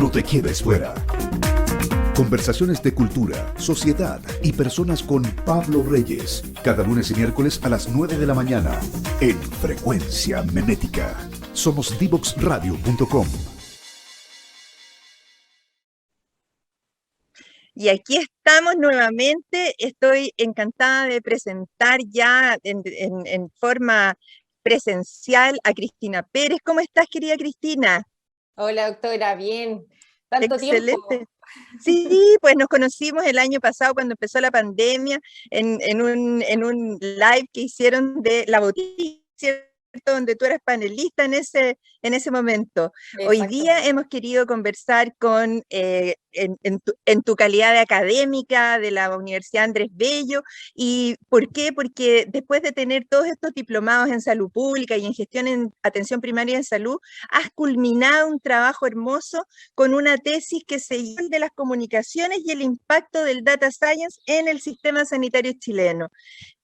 No te quedes fuera. Conversaciones de cultura, sociedad y personas con Pablo Reyes. Cada lunes y miércoles a las 9 de la mañana en Frecuencia Memética. Somos divoxradio.com. Y aquí estamos nuevamente. Estoy encantada de presentar ya en forma presencial a Cristina Pérez. ¿Cómo estás, querida Cristina? Hola, doctora, bien. Tanto Excelente. tiempo. Sí, pues nos conocimos el año pasado cuando empezó la pandemia en un live que hicieron de La Botella, ¿cierto? Donde tú eras panelista en ese momento. Hoy día Exactamente. hemos querido conversar en tu calidad de académica de la Universidad Andrés Bello. ¿Y por qué? Porque después de tener todos estos diplomados en salud pública y en gestión en atención primaria de salud, has culminado un trabajo hermoso con una tesis que se llama de las comunicaciones y el impacto del data science en el sistema sanitario chileno.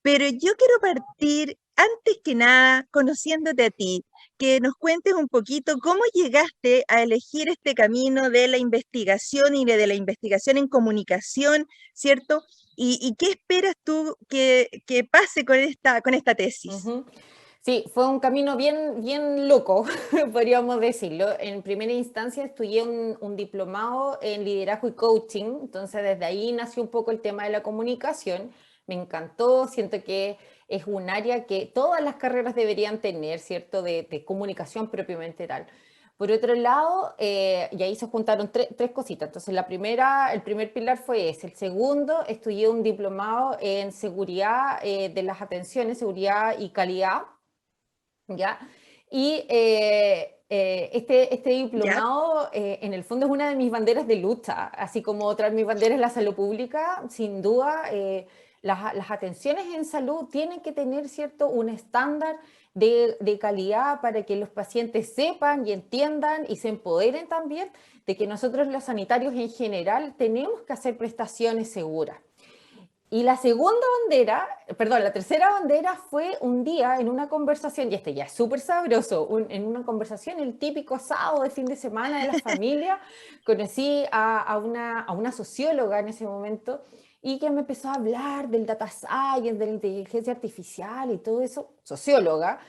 Pero yo quiero partir, antes que nada, conociéndote a ti, que nos cuentes un poquito cómo llegaste a elegir este camino de la investigación y de la investigación en comunicación, ¿cierto? ¿Y qué esperas tú que pase con esta tesis? Ujú. Sí, fue un camino bien, bien loco, podríamos decirlo. En primera instancia estudié un diplomado en liderazgo y coaching, entonces desde ahí nació un poco el tema de la comunicación. Me encantó, siento que es un área que todas las carreras deberían tener, ¿cierto? De comunicación propiamente tal. Por otro lado, y ahí se juntaron tres cositas. Entonces, el primer pilar fue ese. El segundo, estudié un diplomado en seguridad de las atenciones, seguridad y calidad, ¿ya? Y este ¿Ya? diplomado, en el fondo, es una de mis banderas de lucha, así como otra de mis banderas es la salud pública. Sin duda, las atenciones en salud tienen que tener, ¿cierto?, un estándar de calidad para que los pacientes sepan y entiendan y se empoderen también de que nosotros los sanitarios en general tenemos que hacer prestaciones seguras. Y la segunda bandera, perdón, la tercera bandera fue un día en una conversación, y este ya es súper sabroso, en una conversación, el típico sábado de fin de semana de la familia, conocí a una socióloga en ese momento y que me empezó a hablar del data science, de la inteligencia artificial y todo eso, socióloga,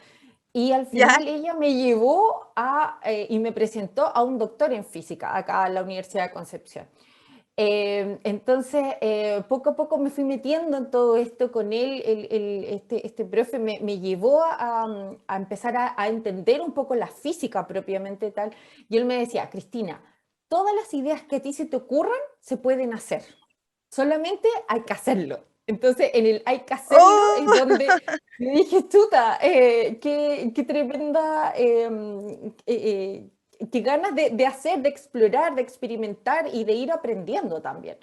y al ¿Ya? final ella me llevó y me presentó a un doctor en física acá en la Universidad de Concepción. Entonces, poco a poco me fui metiendo en todo esto con él. Este profe me llevó a empezar a entender un poco la física propiamente tal. Y él me decía, Cristina, todas las ideas que a ti se te ocurran se pueden hacer. Solamente hay que hacerlo. Entonces, en el hay que hacerlo es ¡Oh! donde me dije, chuta, qué tremenda, qué ganas de hacer, de explorar, de experimentar y de ir aprendiendo también.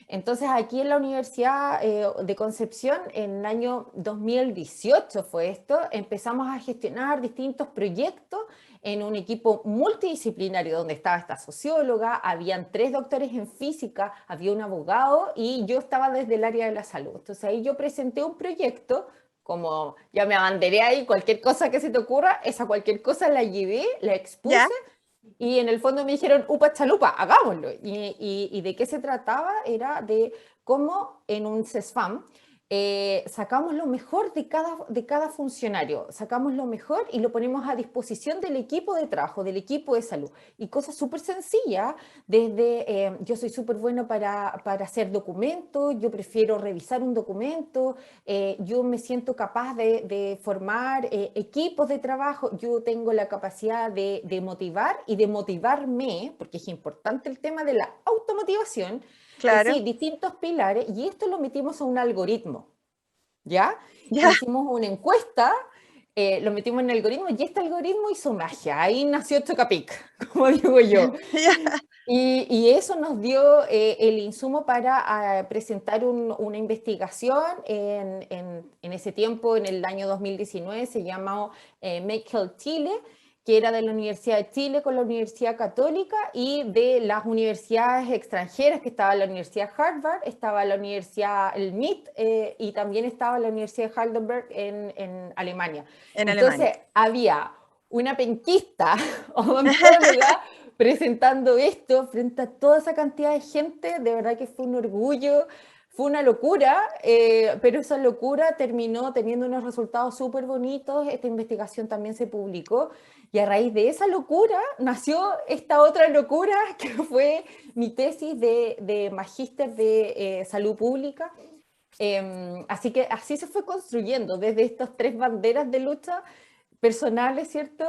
Entonces, aquí en la Universidad de Concepción, en el año 2018 fue esto, empezamos a gestionar distintos proyectos en un equipo multidisciplinario donde estaba esta socióloga, habían 3 doctores en física, había un abogado y yo estaba desde el área de la salud. Entonces ahí yo presenté un proyecto, como ya me abanderé ahí, cualquier cosa que se te ocurra, esa cualquier cosa la llevé, la ¿Ya? expuse y en el fondo me dijeron, upa chalupa, hagámoslo. Y de qué se trataba era de cómo en un CESFAM sacamos lo mejor de cada funcionario, sacamos lo mejor y lo ponemos a disposición del equipo de trabajo, del equipo de salud. Y cosas súper sencillas, desde yo soy súper bueno para hacer documentos, yo prefiero revisar un documento, yo me siento capaz de formar equipos de trabajo, yo tengo la capacidad de motivar y de motivarme, porque es importante el tema de la automotivación, Claro. sí, distintos pilares, y esto lo metimos a un algoritmo, ¿ya? ¿Ya? Hicimos una encuesta, lo metimos en el algoritmo, y este algoritmo hizo magia, ahí nació Chocapic, como digo yo. ¿Ya? Y eso nos dio el insumo para presentar una investigación en ese tiempo, en el año 2019, se llamó Make Health Chile, que era de la Universidad de Chile con la Universidad Católica y de las universidades extranjeras, que estaba la Universidad Harvard, estaba la Universidad el MIT y también estaba la Universidad de Heidelberg en Alemania. En Alemania. Entonces había una penquista, odontóloga, presentando esto frente a toda esa cantidad de gente. De verdad que fue un orgullo, fue una locura, pero esa locura terminó teniendo unos resultados súper bonitos. Esta investigación también se publicó y a raíz de esa locura nació esta otra locura que fue mi tesis de magíster de salud pública. Así que así se fue construyendo desde estas tres banderas de lucha personales, ¿cierto?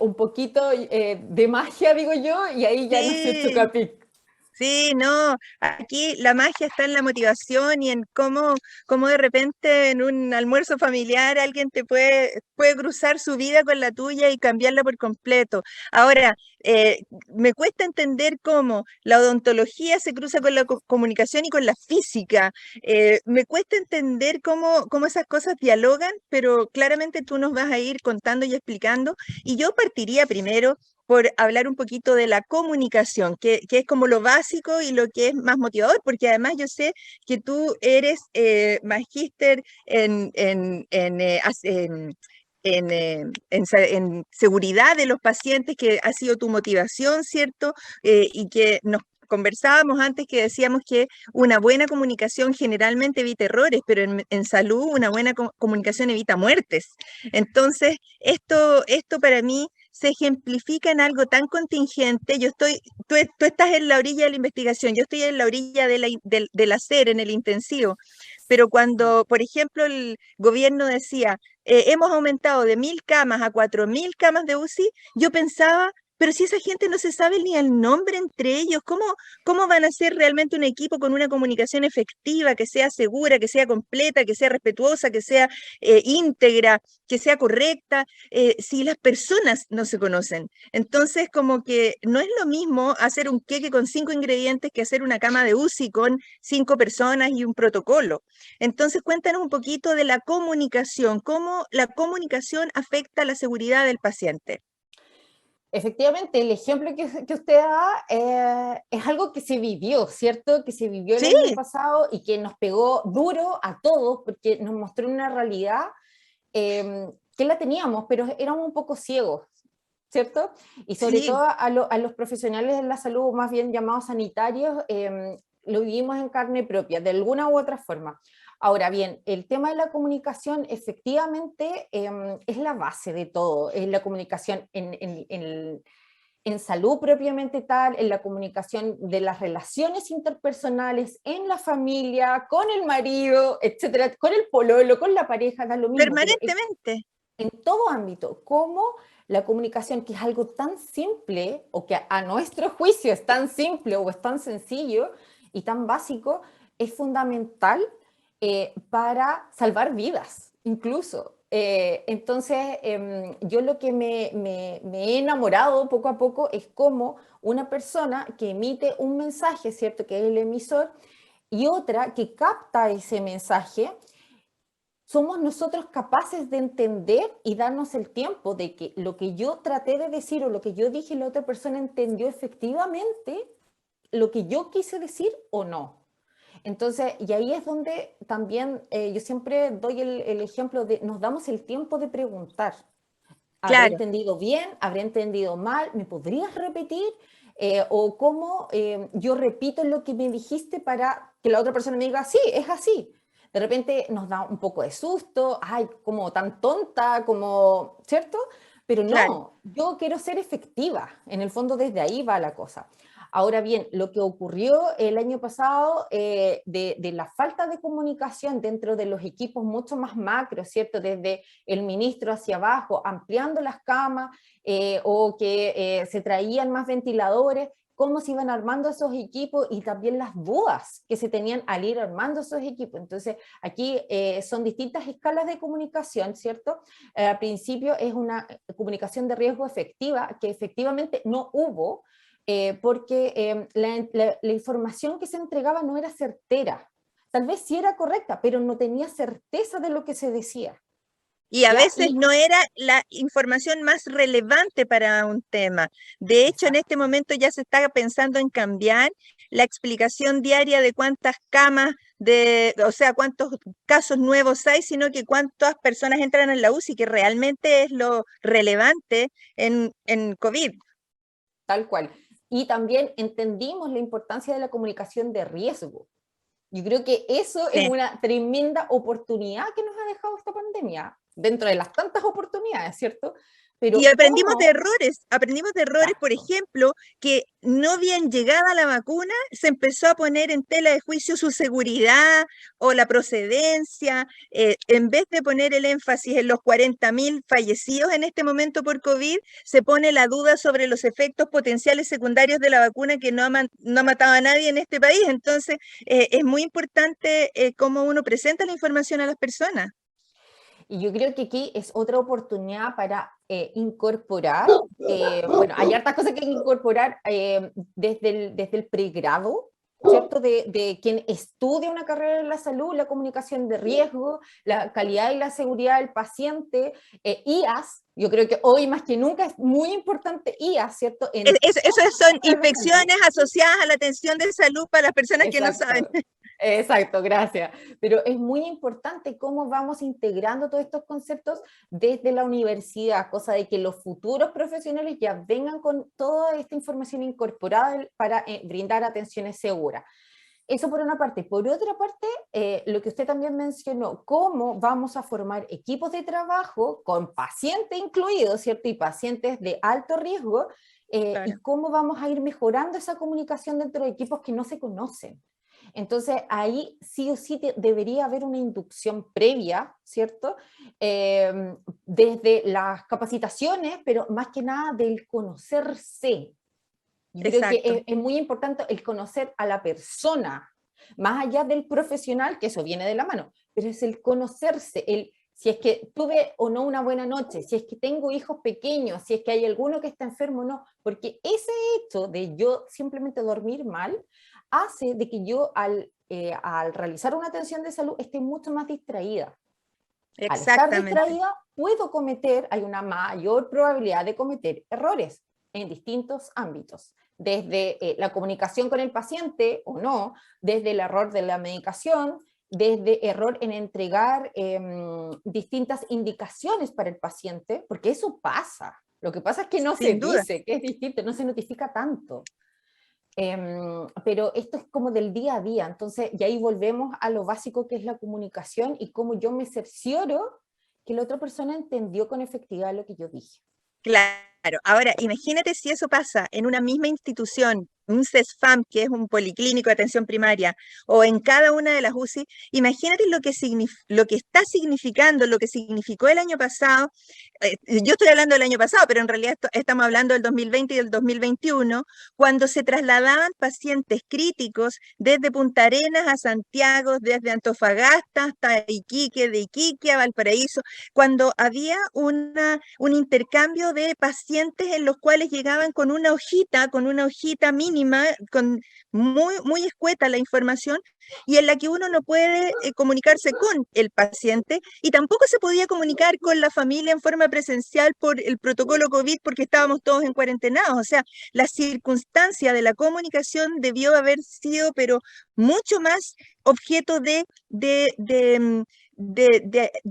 Un poquito de magia, digo yo, y ahí ya nació Sí. Chucapic. Sí, no, aquí la magia está en la motivación y en cómo de repente en un almuerzo familiar alguien puede cruzar su vida con la tuya y cambiarla por completo. Ahora, me cuesta entender cómo la odontología se cruza con la comunicación y con la física. Me cuesta entender cómo esas cosas dialogan, pero claramente tú nos vas a ir contando y explicando. Y yo partiría primero por hablar un poquito de la comunicación, que es como lo básico y lo que es más motivador, porque además yo sé que tú eres magíster en seguridad de los pacientes, que ha sido tu motivación, ¿cierto? Y que nos conversábamos antes que decíamos que una buena comunicación generalmente evita errores, pero en salud una buena comunicación evita muertes. Entonces, esto para mí se ejemplifica en algo tan contingente. Tú estás en la orilla de la investigación, yo estoy en la orilla del hacer, en el intensivo, pero cuando, por ejemplo, el gobierno decía, hemos aumentado de 1.000 camas a 4.000 camas de UCI, yo pensaba, pero si esa gente no se sabe ni el nombre entre ellos, ¿cómo van a ser realmente un equipo con una comunicación efectiva, que sea segura, que sea completa, que sea respetuosa, que sea íntegra, que sea correcta, si las personas no se conocen? Entonces, como que no es lo mismo hacer un queque con 5 ingredientes que hacer una cama de UCI con 5 personas y un protocolo. Entonces, cuéntanos un poquito de la comunicación, cómo la comunicación afecta la seguridad del paciente. Efectivamente, el ejemplo que usted da es algo que se vivió, ¿cierto? Que se vivió el Sí, año pasado y que nos pegó duro a todos porque nos mostró una realidad que la teníamos, pero éramos un poco ciegos, ¿cierto? Y sobre todo sí, a los profesionales de la salud, más bien llamados sanitarios, lo vivimos en carne propia, de alguna u otra forma. Ahora bien, el tema de la comunicación efectivamente es la base de todo, es la comunicación en salud propiamente tal, en la comunicación de las relaciones interpersonales, en la familia, con el marido, etcétera, con el pololo, con la pareja, da lo mismo, pero permanentemente. en todo ámbito, como la comunicación, que es algo tan simple, o que a nuestro juicio es tan simple o es tan sencillo y tan básico, es fundamental para salvar vidas, incluso. Entonces, yo lo que me he enamorado poco a poco es cómo una persona que emite un mensaje, ¿cierto? Que es el emisor, y otra que capta ese mensaje, somos nosotros capaces de entender y darnos el tiempo de que lo que yo traté de decir o lo que yo dije, la otra persona entendió efectivamente lo que yo quise decir o no. Entonces, y ahí es donde también yo siempre doy el ejemplo de nos damos el tiempo de preguntar. ¿Habré Claro, entendido bien? ¿Habré entendido mal? ¿Me podrías repetir? O cómo yo repito lo que me dijiste para que la otra persona me diga, sí, es así. De repente nos da un poco de susto, ay, como tan tonta, como, ¿cierto? Pero claro. no, yo quiero ser efectiva. En el fondo desde ahí va la cosa. Ahora bien, lo que ocurrió el año pasado de la falta de comunicación dentro de los equipos mucho más macro, ¿cierto? Desde el ministro hacia abajo, ampliando las camas o que se traían más ventiladores, cómo se iban armando esos equipos y también las dudas que se tenían al ir armando esos equipos. Entonces, aquí son distintas escalas de comunicación, ¿cierto? Al principio es una comunicación de riesgo efectiva, que efectivamente no hubo, porque la información que se entregaba no era certera. Tal vez sí era correcta, pero no tenía certeza de lo que se decía. Y a ¿Ya? veces no era la información más relevante para un tema. De hecho, en este momento ya se está pensando en cambiar la explicación diaria de cuántas camas, o sea, cuántos casos nuevos hay, sino que cuántas personas entran en la UCI, que realmente es lo relevante en COVID. Tal cual. y también entendimos la importancia de la comunicación de riesgo. Yo creo que eso es una tremenda oportunidad que nos ha dejado esta pandemia, dentro de las tantas oportunidades, ¿cierto? Pero y aprendimos de errores, por Exacto. ejemplo, que no bien llegada la vacuna, se empezó a poner en tela de juicio su seguridad o la procedencia, en vez de poner el énfasis en los 40.000 fallecidos en este momento por COVID, se pone la duda sobre los efectos potenciales secundarios de la vacuna que no ha matado a nadie en este país. Entonces, es muy importante cómo uno presenta la información a las personas. Y yo creo que aquí es otra oportunidad para incorporar, bueno, hay hartas cosas que hay que incorporar desde el pregrado, ¿cierto? De quien estudia una carrera en la salud, la comunicación de riesgo, la calidad y la seguridad del paciente, IAS, yo creo que hoy más que nunca es muy importante IAS, ¿cierto? Esas son infecciones asociadas a la atención de salud para las personas que no saben. Exacto, gracias. Pero es muy importante cómo vamos integrando todos estos conceptos desde la universidad, cosa de que los futuros profesionales ya vengan con toda esta información incorporada para brindar atenciones seguras. Eso por una parte. Por otra parte, lo que usted también mencionó, cómo vamos a formar equipos de trabajo con pacientes incluidos, ¿cierto? Y pacientes de alto riesgo, Claro. y cómo vamos a ir mejorando esa comunicación dentro de equipos que no se conocen. Entonces, ahí sí o sí debería haber una inducción previa, ¿cierto? Desde las capacitaciones, pero más que nada del conocerse. Yo creo que es muy importante el conocer a la persona, más allá del profesional, que eso viene de la mano, pero es el conocerse, si es que tuve o no una buena noche, si es que tengo hijos pequeños, si es que hay alguno que está enfermo o no, porque ese hecho de yo simplemente dormir mal hace de que yo al realizar una atención de salud esté mucho más distraída. Al estar distraída hay una mayor probabilidad de cometer errores en distintos ámbitos, desde la comunicación con el paciente o no, desde el error de la medicación, desde error en entregar distintas indicaciones para el paciente, porque eso pasa. Lo que pasa es que no se dice, que es distinto, no se notifica tanto. Pero esto es como del día a día, entonces y ahí volvemos a lo básico que es la comunicación y cómo yo me cercioro que la otra persona entendió con efectividad lo que yo dije. Claro, ahora imagínate si eso pasa en una misma institución, un CESFAM, que es un policlínico de atención primaria, o en cada una de las UCI, imagínate lo que está significando, lo que significó el año pasado. Yo estoy hablando del año pasado, pero en realidad estamos hablando del 2020 y del 2021, cuando se trasladaban pacientes críticos desde Punta Arenas a Santiago, desde Antofagasta hasta Iquique, de Iquique a Valparaíso, cuando había un intercambio de pacientes en los cuales llegaban con una hojita mínima, con muy escueta la información, y en la que uno no puede comunicarse con el paciente, y tampoco se podía comunicar con la familia en forma presencial por el protocolo COVID, porque estábamos todos en cuarentenados. O sea, la circunstancia de la comunicación debió haber sido, pero mucho más objeto de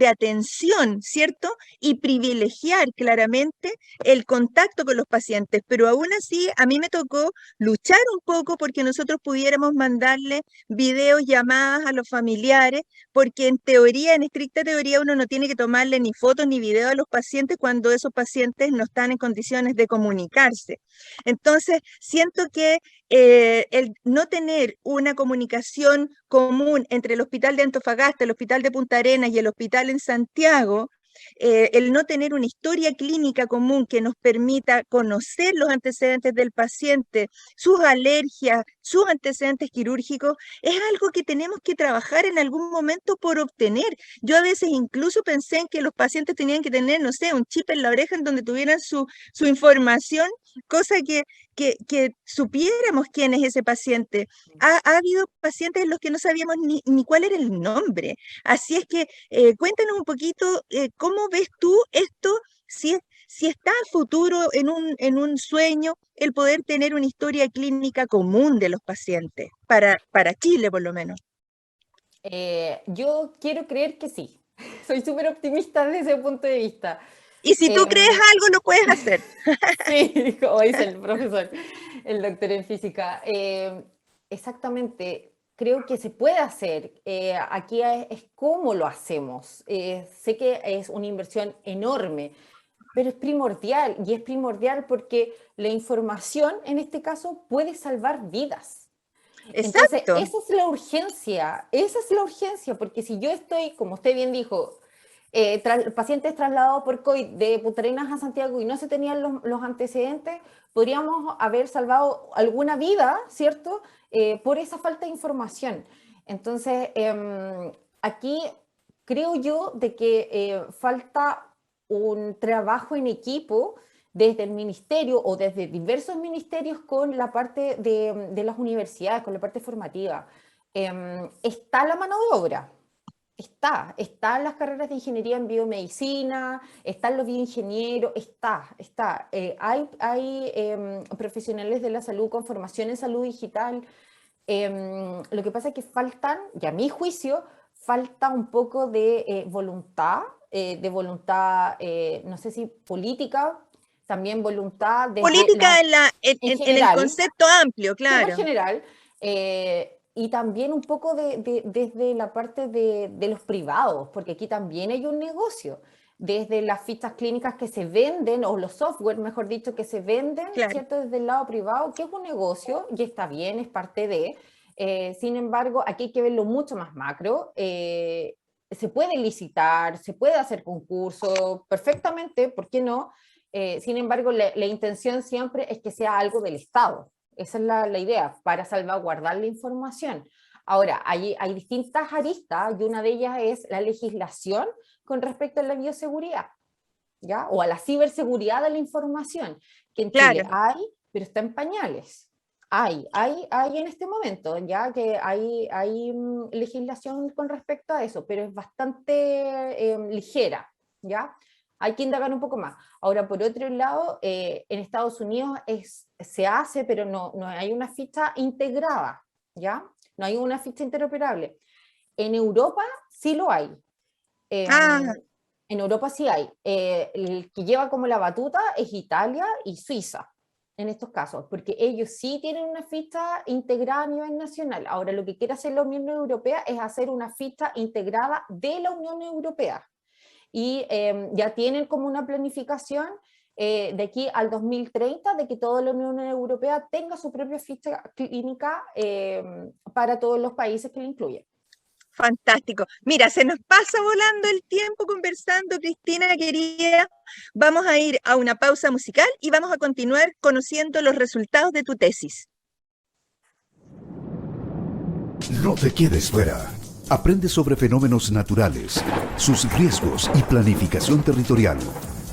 atención, ¿cierto? Y privilegiar claramente el contacto con los pacientes, pero aún así a mí me tocó luchar un poco porque nosotros pudiéramos mandarle videos, llamadas a los familiares, porque en teoría, en estricta teoría, uno no tiene que tomarle ni fotos ni videos a los pacientes cuando esos pacientes no están en condiciones de comunicarse. Entonces, siento que el no tener una comunicación común entre el Hospital de Antofagasta, el Hospital de Punta Arenas y el Hospital en Santiago, el no tener una historia clínica común que nos permita conocer los antecedentes del paciente, sus alergias, sus antecedentes quirúrgicos, es algo que tenemos que trabajar en algún momento por obtener. Yo a veces incluso pensé en que los pacientes tenían que tener, no sé, un chip en la oreja en donde tuvieran su información, cosa que supiéramos quién es ese paciente. Ha habido pacientes en los que no sabíamos ni cuál era el nombre. Así es que cuéntanos un poquito cómo ves tú esto, si está a futuro en un sueño el poder tener una historia clínica común de los pacientes, para Chile por lo menos. Yo quiero creer que sí. Soy súper optimista desde ese punto de vista. Y si tú crees algo, lo puedes hacer. Sí, como dice el profesor, el doctor en física. Exactamente, creo que se puede hacer. Aquí es cómo lo hacemos. Sé que es una inversión enorme, pero es primordial, y es primordial porque la información, en este caso, puede salvar vidas. Entonces, Exacto. esa es la urgencia, porque si yo estoy, como usted bien dijo, pacientes trasladados por COVID de Punta Arenas a Santiago y no se tenían los antecedentes, podríamos haber salvado alguna vida, ¿cierto? Por esa falta de información. Entonces, aquí creo yo de que falta un trabajo en equipo desde el ministerio o desde diversos ministerios con la parte de las universidades, con la parte formativa. Está la mano de obra. Están las carreras de ingeniería en biomedicina, están los bioingenieros, está. Hay profesionales de la salud con formación en salud digital. Lo que pasa es que faltan, y a mi juicio, falta un poco de voluntad, no sé si política, también voluntad desde Política en en el general, concepto amplio, súper claro. general, y también un poco desde la parte de los privados, porque aquí también hay un negocio, desde las fichas clínicas que se venden, o los software, mejor dicho, que se venden, Claro. ¿cierto? Desde el lado privado, que es un negocio, y está bien, es parte de, sin embargo, aquí hay que verlo mucho más macro, se puede licitar, se puede hacer concurso, perfectamente, ¿por qué no? Sin embargo, la intención siempre es que sea algo del Estado. Esa es la idea, para salvaguardar la información. Ahora, hay distintas aristas y una de ellas es la legislación con respecto a la bioseguridad, ¿ya? O a la ciberseguridad de la información, que en Chile hay, pero está en pañales. Hay en este momento, ya que hay legislación con respecto a eso, pero es bastante ligera, ¿ya? Hay que indagar un poco más. Ahora, por otro lado, en Estados Unidos se hace, pero no hay una ficha integrada, ¿ya? No hay una ficha interoperable. En Europa sí lo hay. En Europa sí hay. El que lleva como la batuta es Italia y Suiza, en estos casos, porque ellos sí tienen una ficha integrada a nivel nacional. Ahora, lo que quiere hacer la Unión Europea es hacer una ficha integrada de la Unión Europea. Y ya tienen como una planificación de aquí al 2030 de que toda la Unión Europea tenga su propia ficha clínica para todos los países que la incluyen. Fantástico. Mira, se nos pasa volando el tiempo conversando, Cristina, querida. Vamos a ir a una pausa musical y vamos a continuar conociendo los resultados de tu tesis. No te quedes fuera. Aprende sobre fenómenos naturales, sus riesgos y planificación territorial.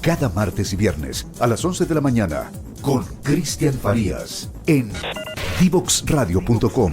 Cada martes y viernes a las 11 de la mañana con Cristian Farías en divoxradio.com.